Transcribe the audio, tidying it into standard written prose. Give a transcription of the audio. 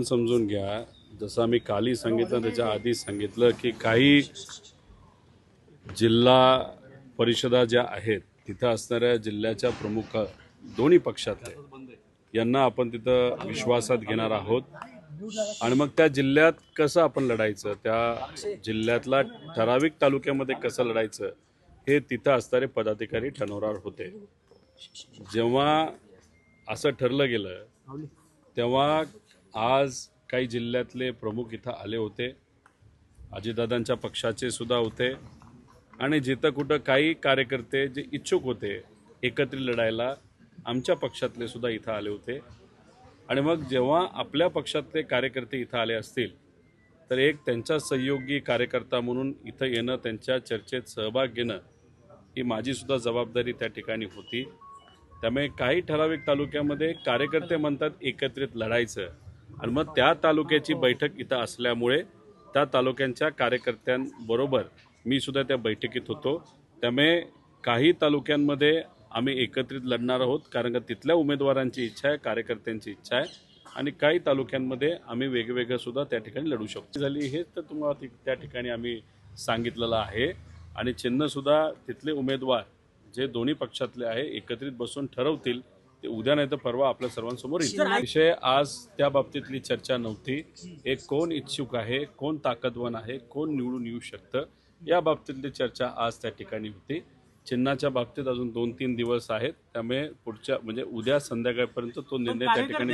समजून घ्या, जसं आम्ही कालही सांगितलं त्याच्या आधी सांगितलं की काही जिल्हा परिषदा ज्या आहेत तिथं असणाऱ्या जिल्ह्याच्या प्रमुख दोन्ही पक्षातले यांना आपण तिथं विश्वासात घेणार आहोत आणि मग त्या जिल्ह्यात कसं आपण लढायचं, त्या जिल्ह्यातला ठराविक तालुक्यामध्ये कसं लढायचं हे तिथं असणारे पदाधिकारी ठरवणार होते. जेव्हा असं ठरलं गेलं तेव्हा आज काही जिल्ह्यातले प्रमुख इथं आले होते, अजितदादांच्या पक्षाचे सुद्धा होते आणि जिथं कुठं काही कार्यकर्ते जे इच्छुक होते एकत्रित लढायला आमच्या पक्षातले सुद्धा इथं आले होते. आणि मग जेव्हा आपल्या पक्षातले कार्यकर्ते इथं आले असतील तर एक त्यांचा सहयोगी कार्यकर्ता म्हणून इथं येणं, त्यांच्या चर्चेत सहभाग घेणं ही माझी सुद्धा जबाबदारी त्या ठिकाणी होती. त्यामुळे काही ठराविक तालुक्यामध्ये कार्यकर्ते म्हणतात एकत्रित लढायचं आणि मग त्या तालुक्याची बैठक इथं असल्यामुळे त्या तालुक्यांच्या कार्यकर्त्यांबरोबर मी सुद्धा त्या बैठकीत होतो. त्यामुळे काही तालुक्यांमध्ये आम्ही एकत्रित लढणार आहोत कारण का तिथल्या उमेदवारांची इच्छा आहे, कार्यकर्त्यांची इच्छा आहे आणि काही तालुक्यांमध्ये आम्ही वेगवेगळं सुद्धा त्या ठिकाणी लढू शकतो. झाली हे तर तुम्हाला त्या ठिकाणी आम्ही सांगितलेलं आहे आणि चिन्हसुद्धा तिथले उमेदवार जे दोन्ही पक्षातले आहे एकत्रित बसून ठरवतील ते उद्या नाही तर परवा आपल्या सर्वांसमोर येईल. विषय आज त्या बाबतीतली चर्चा नव्हती. एक कोण इच्छुक आहे, कोण ताकदवान आहे, कोण निवडून येऊ शकतं या बाबतीतली चर्चा आज त्या ठिकाणी होती. चिन्हाच्या बाबतीत अजून 2-3 दिवस आहेत, त्यामुळे पुढच्या म्हणजे उद्या संध्याकाळपर्यंत तो निर्णय त्या ठिकाणी